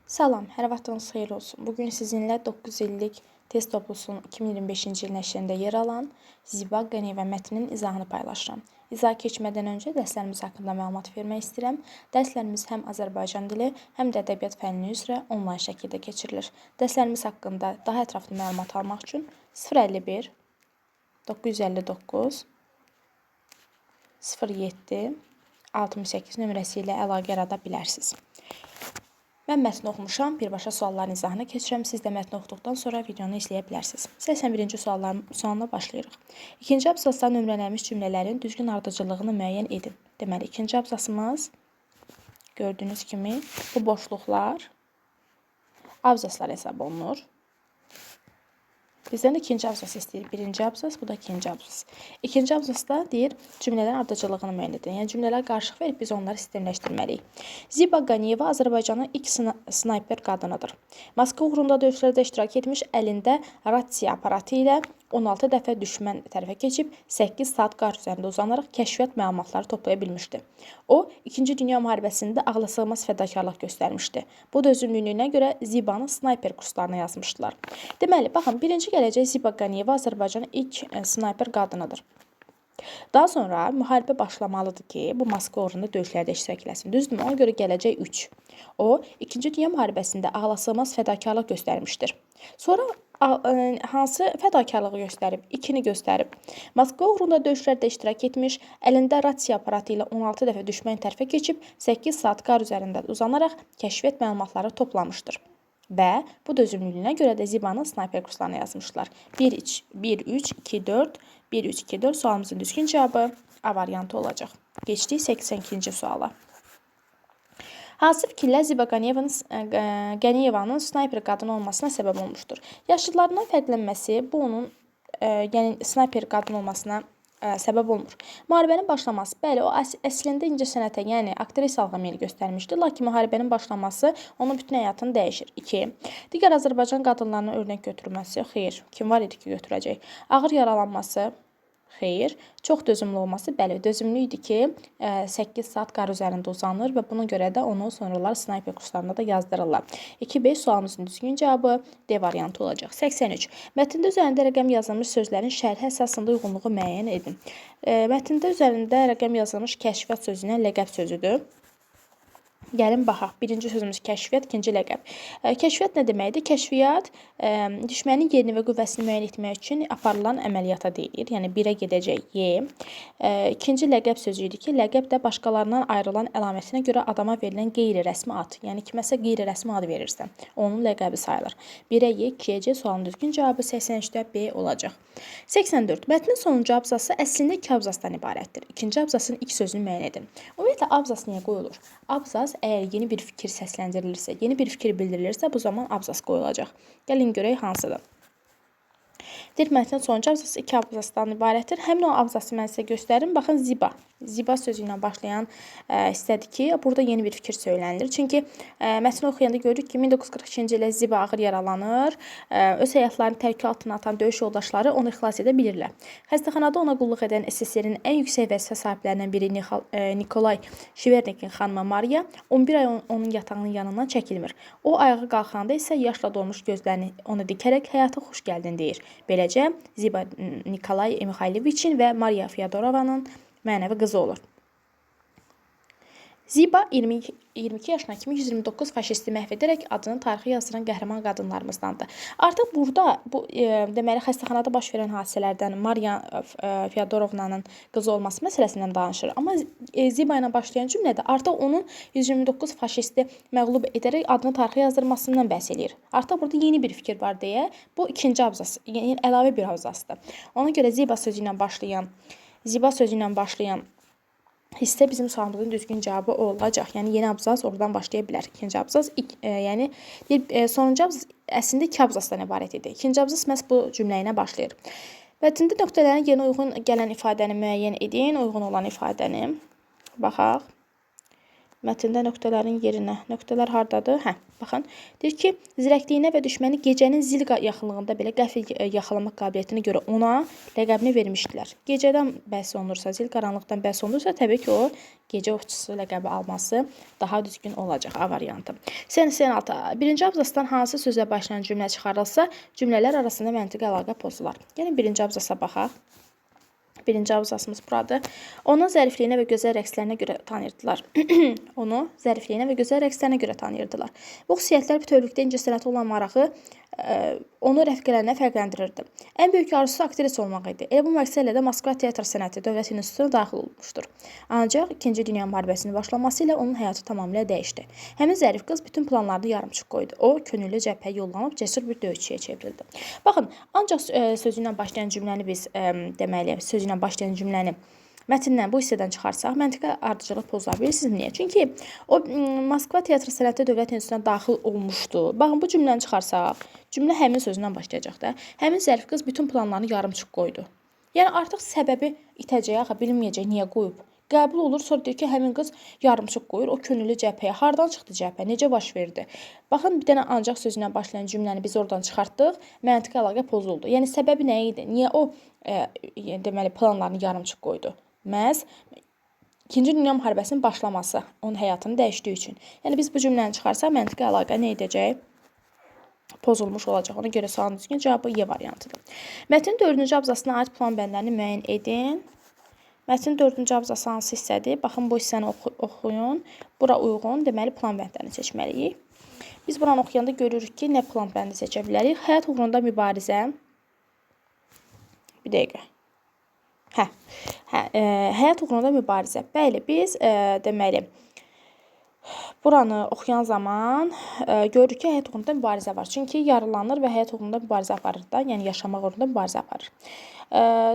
Salam, hər vaxtınız xeyir olsun. Bugün sizinlə 9 illik test toplusunun 2025-ci il nəşrində yer alan Ziba Qaniyeva mətninin izahını paylaşıram. İzaha keçmədən öncə dərslərimiz haqqında məlumat vermək istəyirəm. Dərslərimiz həm Azərbaycan dili, həm də ədəbiyyat fənni üzrə onlayn şəkildə keçirilir. Dərslərimiz haqqında daha ətraflı məlumat almaq üçün 051 959 07 68 nömrəsi ilə əlaqə yarada bilərsiniz. Mən mətni oxumuşam, birbaşa sualların izahına keçirəm. Siz də mətni oxuduqdan sonra videonu izləyə bilərsiniz. 81-ci sualına başlayırıq. İkinci abzasda nömrələnmiş cümlələrin düzgün ardıcıllığını müəyyən edin. Deməli, ikinci abzasımız gördüyünüz kimi bu boşluqlar abzaslar hesab olunur. Bizdən ikinci abzas istəyir. Birinci abzas, bu da ikinci abzas. İkinci abzasda deyir, cümlələrin ardıcıllığını müəyyən edin. Yəni, cümlələr qarışıq verib biz onları sistemləşdirməliyik. Ziba Qaniyeva Azərbaycanın ilk snayper qadınıdır. Moskva uğrunda döyüşlərdə iştirak etmiş, əlində rasiya aparatı ilə 16 dəfə düşmən tərəfə keçib, 8 saat qar üzərində uzanaraq kəşfiyyat məlumatları toplaya bilmişdi. O, 2-ci Dünya müharibəsində ağlasığmaz fədakarlıq göstərmişdi. Bu dözümlülüyünə görə Zibanı snayper kurslarına yazmışdılar. Deməli, baxın, birinci gələcək Ziba Qaniyeva Azərbaycanın ilk snayper qadınıdır. Daha sonra müharibə başlamalıdır ki, bu Moskva uğrunda döyüşlərdə iştirak eləsin. Düzdürmü? Ona görə gələcək 3. O, 2-ci Dünya müharibəsində ağlasığmaz fədakarlıq göstərmişdir. Sonra hansı fədakarlığı göstərib? 2-ni göstərib. Moskva uğrunda döyüşlərdə iştirak etmiş, əlində rasiya aparatı ilə 16 dəfə düşmən tərəfə keçib, 8 saat qar üzərində uzanaraq kəşfiyyat məlumatları toplamışdır. Və bu dözümlülüyünə görə də Zibanın snayper kurslarına yazmışlar. 1-3, 2-4, 1-3-2-4 sualımızın düzgün cavabı A variantı olacaq. Keçdik 82-ci suala. Hansı fikirlər Ziba Qaniyevanın snayper qadın olmasına səbəb olmuşdur? Yaşlılarından fərqlənməsi bu onun snayper qadın olmasına səbəb olmur. Müharibənin başlaması, bəli, o əslində incəsənətə, yəni aktrisalıq meyil göstərmişdi, lakin müharibənin başlaması onun bütün həyatını dəyişir. 2. Digər Azərbaycan qadınlarına örnək götürülməsi, xeyr, kim var idi ki, götürəcək? Ağır yaralanması, xeyr. Çox dözümlü olması, bəli, dözümlü idi ki, 8 saat qar üzərində uzanır və buna görə də onu sonralar snayper kurslarında da yazdırırlar. 2-5 sualımızın düzgün cavabı D variantı olacaq. 83. Mətndə üzərində rəqəm yazılmış sözlərin şərhi əsasında uyğunluğu müəyyən edin. Mətndə üzərində rəqəm yazılmış kəşfiyyat sözünə ləqəb sözüdür. Gəlin baxaq. Birinci sözümüz kəşfiyyat, ikinci ləqəb. Kəşfiyyat nə deməkdir? Kəşfiyyat düşmənin yerini və qüvvəsini müəyyən etmək üçün aparılan əməliyyata deyilir. Yəni 1-ə gedəcək Y. İkinci ləqəb sözü idi ki, ləqəb də başqalarından ayrılan əlamətinə görə adama verilən qeyri-rəsmi ad. Yəni kiməsə qeyri-rəsmi ad verirsən, onun ləqəbi sayılır. 1-ə Y, 2-yə C sualın düzgün cavabı 83-də B olacaq. 84. Mətnin sonuncu abzası əslində 2 abzasdan ibarətdir. İkinci abzasın ilk sözünü müəyyən edin. Ümumiyyətlə, abzas niyə qoyulur? Abzas əgər yeni bir fikir səsləndirilirsə, yeni bir fikir bildirilirsə, bu zaman abzas qoyulacaq. Gəlin görək hansıdır. Deyir, mətnin sonuncu abzası 2 abzasdan ibarətdir. Həmin o abzası mən sizə göstərim. Baxın, Ziba. Ziba sözü ilə başlayan istədi ki, burada yeni bir fikir söylənilir. Çünki mətni oxuyanda görürük ki, 1942-ci ilə Ziba ağır yaralanır. Öz həyatlarını təhlükə altına atan döyüş yoldaşları onu xilas edə bilirlər. Xəstəxanada ona qulluq edən SSR-in ən yüksək vəzifə sahiblərindən biri Nikolay Şivernikin xanımı Mariya 11 ay onun yatağının yanından çəkilmir. O, ayağa qalxanda isə yaşla dolmuş gözlərini ona dikərək həyata xoş gəldin deyir. Beləcə, Ziba Nikolay Mixayloviçin və Mariya Fyodorovanın mənəvi qızı olur. Ziba 22 yaşına kimi 129 faşisti məhv edərək adını tarixi yazdıran qəhrəman qadınlarımızdandır. Artıq burada bu deməli xəstəxanada baş verən hadisələrdən Mariya Fyodorovnanın qızı olması məsələsindən danışır. Amma Ziba ilə başlayan cümlədə artıq onun 129 faşisti məğlub edərək adını tarixi yazdırmasından bəhs eləyir. Artıq burada yeni bir fikir var deyə bu ikinci abzas, yəni əlavə bir abzasdır. Ona görə Ziba sözü ilə başlayan hissə bizim sualımızın düzgün cavabı olacaq. Yəni, yeni abzas oradan başlaya bilər. İkinci abzas, yəni sonuncu abzas əslində 2 abzasdan ibarət idi. İkinci abzas məhz bu cümlə ilə başlayır. Mətndə nöqtələrin yerinə uyğun gələn ifadəni müəyyən edin. Uyğun olan ifadəni baxaq. Mətndə nöqtələrin yerinə. Nöqtələr hardadır? Hə, baxın. Deyir ki, zirəkliyinə və düşməni gecənin zil yaxınlığında belə qəfil yaxalamaq qabiliyyətinə görə ona ləqəbini vermişdilər. Gecədən bəhs olunursa, zil qaranlıqdan bəhs olunursa, təbii ki, o gecə ovçusu ləqəbi alması daha düzgün olacaq A variantı. Sen 6. Birinci abzasdan hansı sözlə başlayan cümlə çıxarılsa, cümlələr arasında məntiqi əlaqə pozular. Yəni birinci abzasa baxaq. Birinci abzasımız buradır. Onu zərifliyinə və gözəl rəqslərinə görə tanıyırdılar. Onu zərifliyinə və gözəl rəqslərinə görə tanıyırdılar. Bu xüsusiyyətlər bütövlükdə incəsənətə olan marağı onu rəfiqələrindən fərqləndirirdi. Ən böyük arzusu aktrisa olmaq idi. Elə bu məqsədlə də Moskva Teatr Sənəti Dövlət İnstitutuna daxil olmuşdur. Ancaq 2-ci Dünya müharibəsinin başlaması ilə onun həyatı tamamilə dəyişdi. Həmin zərif qız bütün planlarını yarımçıq qoydu. O, könüllü cəbhəyə yollanıb cəsur bir döyüşçüyə çevrildi. Baxın, ancaq sözü ilə başlayan cümləni biz deməli, sözü ilə başlayan cümləni mətndən bu hissədən çıxarsaq, məntiqi ardıcılıq pozula bilirsiniz. Niyə? Çünki o Moskva Teatr Sənəti Dövlət İnstitutuna daxil olmuşdu. Baxın, bu cümləni çıxarsaq, cümlə həmin sözündən başlayacaq da. Həmin zərif qız bütün planlarını yarımçıq qoydu. Yəni artıq səbəbi itəcək, axı bilməyəcək niyə qoyub. Qəbul olur, sonra deyir ki, həmin qız yarımçıq qoyur, o könüllü cəbhəyə. Hardan çıxdı cəbhə? Necə baş verdi? Baxın, bir dənə ancaq sözündən başlayan cümləni biz oradan çıxartdıq, məntiqi əlaqə pozuldu. Yəni səbəbi nə idi? Niyə o deməli planlarını yarımçıq qoydu? Məhz 2-ci Dünya müharibəsinin başlaması onun həyatını dəyişdiyi üçün. Yəni biz bu cümləni çıxarsaq, məntiqi əlaqə nə edəcək? Pozulmuş olacaq. Ona görə sualın düzgün cavabı Y variantıdır. Mətnin 4-cü abzasına aid plan bəndlərini müəyyən edin. Mətnin 4-cü abzası hansı hissədir? Baxın, bu hissəni oxuyun. Bura uyğun, deməli, plan bəndlərini seçməliyik. Biz buranı oxuyanda görürük ki, nə plan bəndi seçə bilərik? Həyat uğrunda mübarizə. Bir dəqiqə. Həyat uğrunda mübarizə. Bəli, biz deməli, buranı oxuyan zaman görürük ki, həyat uğrunda mübarizə var. Çünki yaralanır və həyat uğrunda mübarizə aparır da, yəni yaşamaq uğrunda mübarizə aparır.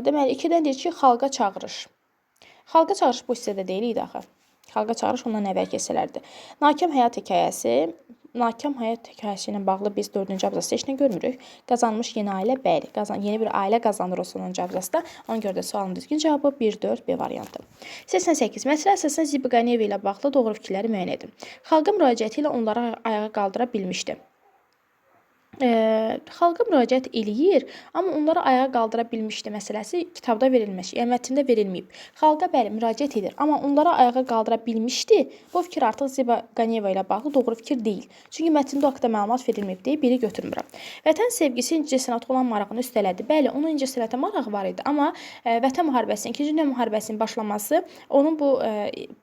Deməli, 2-dən deyir ki, xalqa çağırış. Xalqa çağırış bu hissədə deyil idi axı. Xalqa çağırış ondan əvvəlki hissələrdir. Nakam həyat hekayəsi. Nakam həyat hekayəsi ilə bağlı biz 4-cü abzasda heç nə görmürük. Qazanmış yeni ailə, bəli. Yeni bir ailə qazanır o sonuncu abzasda. Ona görə də sualın düzgün cavabı 1-4 B variantı. 88. Məsələ əsasən Ziba Qaniyeva ilə bağlı doğru fikirləri müəyyən edin. Xalqa müraciəti ilə onları ayağa qaldıra bilmişdi. Xalqa müraciət eləyir, amma onları ayağa qaldıra bilmişdi məsələsi kitabda verilmiş, yəni mətndə verilməyib. Xalqa bəli müraciət edir, amma onları ayağa qaldıra bilmişdi. Bu fikir artıq Ziba Qaniyeva ilə bağlı doğru fikir deyil. Çünki mətndə o haqda məlumat verilməyib deyə biri götürmürəm. Vətən sevgisi incəsənətə olan marağını üstələdi. Bəli, onun incəsənətə marağı var idi, amma Vətən müharibəsinin, 2-ci Dünya müharibəsinin başlaması onun bu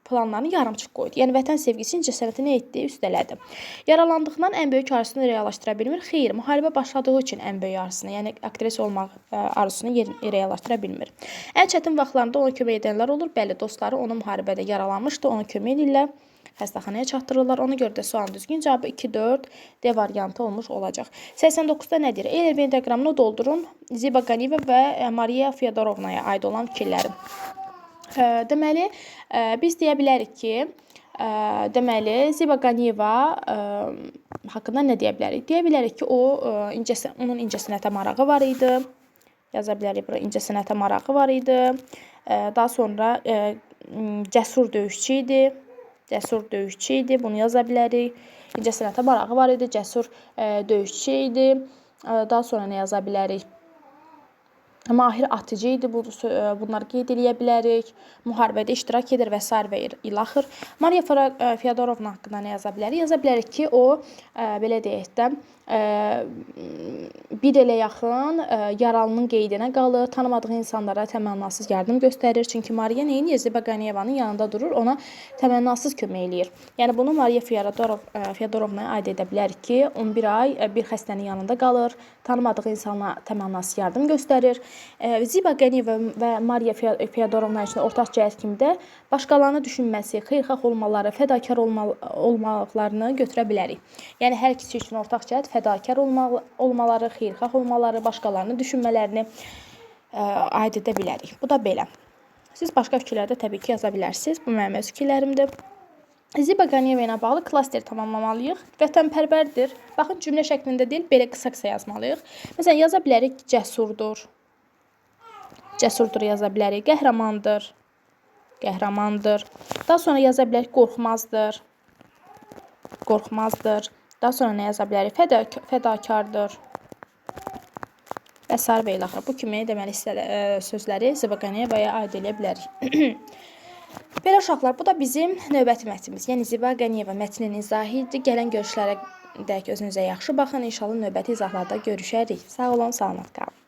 planlarını yarımçıq qoydu. Yəni vətən sevgisi incəsənətə nə etdi? Üstələdi. Yaralandığından ən böyük arzusunu reallaşdıra bilmir. Xeyr, müharibə başladığı üçün ən böyük arzusunu, yəni aktrisa olmaq arzusunu reallaşdıra bilmir. Ən çətin vaxtlarında ona kömək edənlər olur. Bəli, dostları onu müharibədə yaralanmışdı, ona kömək edirlər, xəstəxanaya çatdırırlar. Ona görə də sualın düzgün cavabı 2-4 D variantı olmuş olacaq. 89-da nə deyir? Eyni diaqramını doldurun. Ziba Qaniyeva və Mariya Fyodorovnaya aid olan fikirlərim. Deməli, biz deyə bilərik ki, deməli, Ziba Qaniyeva haqqında nə deyə bilərik? Deyə bilərik ki, onun incəsənətə marağı var idi. Yaza bilərik, bura incəsənətə marağı var idi. Daha sonra cəsur döyüşçü idi. Cəsur döyüşçü idi, bunu yaza bilərik. İncəsənətə marağı var idi, cəsur döyüşçü idi. Daha sonra nə yaza bilərik? Mahir atıcı idi, bunları qeyd eləyə bilərik. Müharibədə iştirak edir və s. və ilaxır. Mariya Fyodorovna haqqında nə yaza bilərik? Yaza bilərik ki, o, belə deyək də, bir ilə yaxın yaralının qeydinə qalır, tanımadığı insanlara təmənnasız yardım göstərir. Çünki Mariya neyin? Ziba Qaniyevanın yanında durur, ona təmənnasız kömək eləyir. Yəni, bunu Mariya Fyodorovnaya aid edə bilərik ki, 11 ay bir xəstənin yanında qalır, tanımadığı insana təmənnasız yardım göstərir. Ziba Qaniyeva və Mariya Fyodorovna üçün ortaq cəhət kimi də başqalarını düşünməsi, xeyirxah olmaları, fədakar olmalarını götürə bilərik. Yəni, hər ikisi üçün ortaq cəhət fədakar olmaları, xeyirxah olmaları, başqalarını düşünmələrini aid edə bilərik. Bu da belə. Siz başqa fikirlərdə təbii ki, yaza bilərsiniz. Bu mənim öz fikirlərimdir. Ziba Qaniyeva ilə bağlı klaster tamamlamalıyıq. Vətənpərvərdir. Baxın, cümlə şəklində deyil, belə qısa-qısa yazmalıyıq. Məsələn, yaza bilərik ki, cəsurdur. Cəsurdur yaza bilərik. Qəhrəmandır. Qəhrəmandır. Daha sonra yaza bilərik, qorxmazdır. qorxmazdır. Daha sonra nə yaza bilərik? Fədakardır. Və sair və ilaxır. Bu kimi deməli sözləri Ziba-Qaniyevaya aid edə bilərik. Belə uşaqlar, bu da bizim növbəti mətnimiz. Yəni Ziba-Qaniyeva mətninin izahı idi. Gələn görüşlərə dək özünüzə yaxşı baxın. İnşallah növbəti izahlarda görüşərik. Sağ olun, salamat qalın.